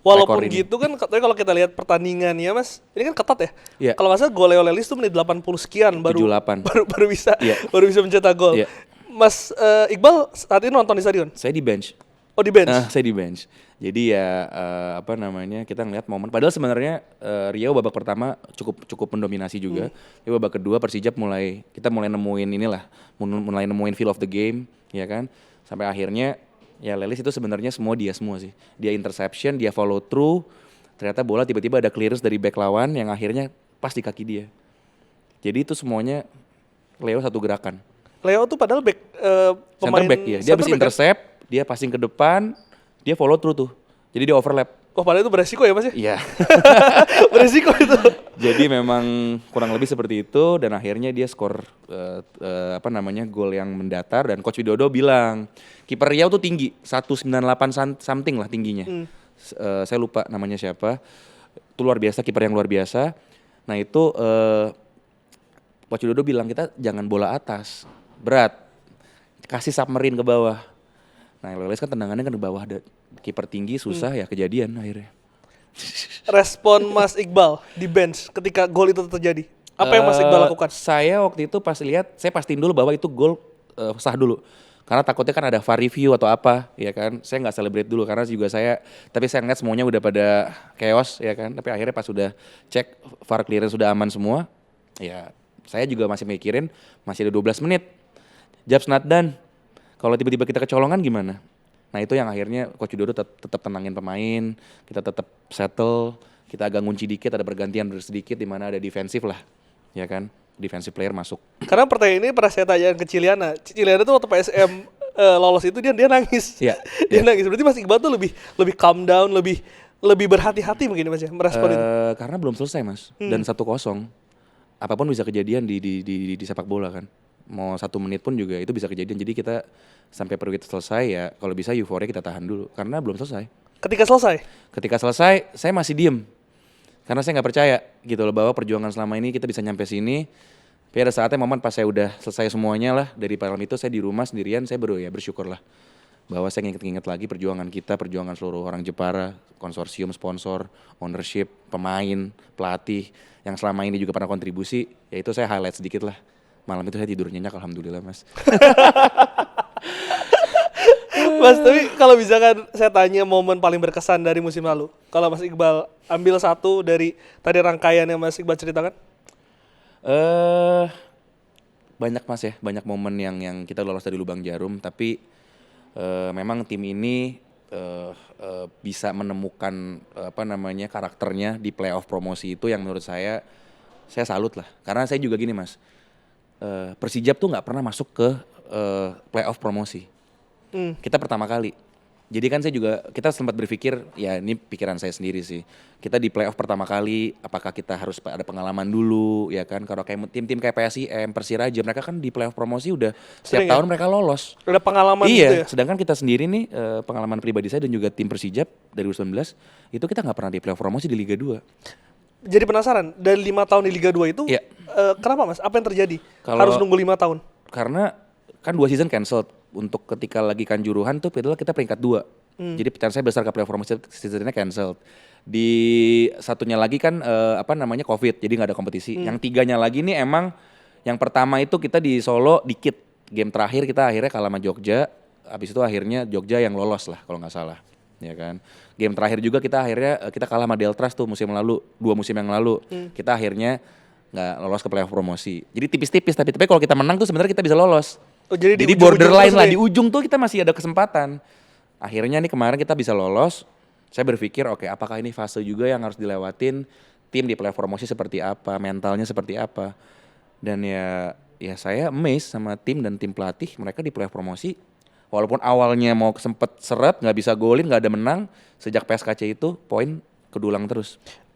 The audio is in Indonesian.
Walaupun rekor ini. gitu kan katanya kalau kita lihat pertandingannya Mas, ini kan ketat ya. Iya. Kalau nggak salah gol Leo Lelis tuh menit 80 sekian baru 78. Iya. baru bisa mencetak gol. Iya. Mas Iqbal saat ini nonton di stadion? Saya di bench. Oh di bench. Saya di bench. Jadi ya apa namanya, kita ngeliat momen. Padahal sebenarnya Riau babak pertama cukup mendominasi juga. Tapi babak kedua Persijap kita mulai nemuin inilah, mulai nemuin feel of the game, ya kan. Sampai akhirnya ya Lelis itu sebenarnya dia semua sih. Dia interception, dia follow through. Ternyata bola tiba-tiba ada clearance dari back lawan yang akhirnya pas di kaki dia. Jadi itu semuanya Leo satu gerakan. Leo tuh padahal pemain Center back ya. Dia habis intercept, dia passing ke depan, dia follow through tuh. Jadi dia overlap. Oh padahal itu beresiko ya Mas ya? Iya. Beresiko itu. Jadi memang kurang lebih seperti itu dan akhirnya dia skor gol yang mendatar dan Coach Widodo bilang kiper Riau tuh tinggi 198 something lah tingginya. Saya lupa namanya siapa. Itu luar biasa, kiper yang luar biasa. Nah itu Coach Widodo bilang kita jangan bola atas, berat, kasih submarine ke bawah. Nah Leles kan tendangannya kan ke bawah, kiper tinggi susah ya kejadian akhirnya. Respon Mas Iqbal di bench ketika gol itu terjadi, apa yang Mas Iqbal lakukan? Saya waktu itu pas lihat, saya pastiin dulu bahwa itu gol sah dulu. Karena takutnya kan ada VAR review atau apa, ya kan. Saya nggak celebrate dulu karena juga tapi saya ngeliat semuanya udah pada chaos, ya kan. Tapi akhirnya pas sudah cek VAR clearance sudah aman semua, ya saya juga masih mikirin masih ada 12 menit. Job's not done. Kalau tiba-tiba kita kecolongan gimana? Nah itu yang akhirnya Coach Widodo tetap tenangin pemain, kita tetap settle, kita agak ngunci dikit, ada pergantian sedikit di mana ada defensif lah, ya kan, defensive player masuk. Karena pertanyaan ini pernah saya tanyain ke Ciliana. Ciliana tuh waktu PSM lolos itu dia nangis. Iya. Dia nangis. Berarti Mas Iqbal tuh lebih calm down, lebih berhati-hati mungkin Mas ya merespon itu. Karena belum selesai Mas, dan 1-0. Apapun bisa kejadian di sepak bola kan. Mau 1 menit pun juga itu bisa kejadian. Jadi kita sampai perwit selesai ya kalau bisa euforia kita tahan dulu karena belum selesai. Ketika selesai, Saya masih diem karena saya nggak percaya gitu loh bahwa perjuangan selama ini kita bisa nyampe sini. Tapi ada saatnya momen pas saya udah selesai semuanya lah dari malam itu, saya di rumah sendirian, saya bersyukur lah bahwa saya inget lagi perjuangan kita, perjuangan seluruh orang Jepara, konsorsium, sponsor, ownership, pemain, pelatih yang selama ini juga pernah kontribusi. Ya itu saya highlight sedikit lah. Malam itu saya tidur nyenyak alhamdulillah Mas. Mas, tapi kalau misalkan saya tanya momen paling berkesan dari musim lalu, kalau Mas Iqbal ambil satu dari tadi rangkaian yang Mas Iqbal ceritakan? Banyak Mas ya, banyak momen yang kita lolos dari lubang jarum, tapi memang tim ini bisa menemukan karakternya di playoff promosi itu yang menurut saya salut lah. Karena saya juga gini Mas, Persijap tuh nggak pernah masuk ke playoff promosi. Kita pertama kali. Jadi kan kita sempat berpikir, ya ini pikiran saya sendiri sih. Kita di playoff pertama kali, apakah kita harus ada pengalaman dulu, ya kan? Kalau kayak tim-tim kayak PSIM, Persiraja, mereka kan di playoff promosi udah setiap tahun mereka lolos. Udah pengalaman iya, gitu ya? Sedangkan kita sendiri nih, pengalaman pribadi saya dan juga tim Persijap dari 2019, itu kita nggak pernah di playoff promosi di Liga 2. Jadi penasaran, dari 5 tahun di Liga 2 itu, Iya. Kenapa Mas? Apa yang terjadi? Harus nunggu 5 tahun? Karena kan 2 season cancelled. Untuk ketika lagi Kanjuruhan tuh kita peringkat 2. Jadi pencapaian saya besar ke playoff promosi seasonnya cancelled. Di satunya lagi kan COVID, jadi nggak ada kompetisi. Yang 3-nya lagi nih emang yang pertama itu kita di Solo dikit. Game terakhir kita akhirnya kalah sama Jogja. Habis itu akhirnya Jogja yang lolos lah kalau nggak salah. Ya kan. Game terakhir juga kita kalah sama Deltras tuh 2 musim yang lalu. Kita akhirnya nggak lolos ke playoff promosi. Jadi tipis-tipis tapi kalau kita menang tuh sebenarnya kita bisa lolos. Oh, jadi borderline lah, di ujung tuh kita masih ada kesempatan. Akhirnya nih kemarin kita bisa lolos. Saya berpikir oke, apakah ini fase juga yang harus dilewatin, tim di playoff promosi seperti apa, mentalnya seperti apa. Dan ya saya amazed sama tim dan tim pelatih, mereka di playoff promosi walaupun awalnya mau sempet seret, nggak bisa golin, nggak ada menang, sejak PSKC itu poin kedulang terus.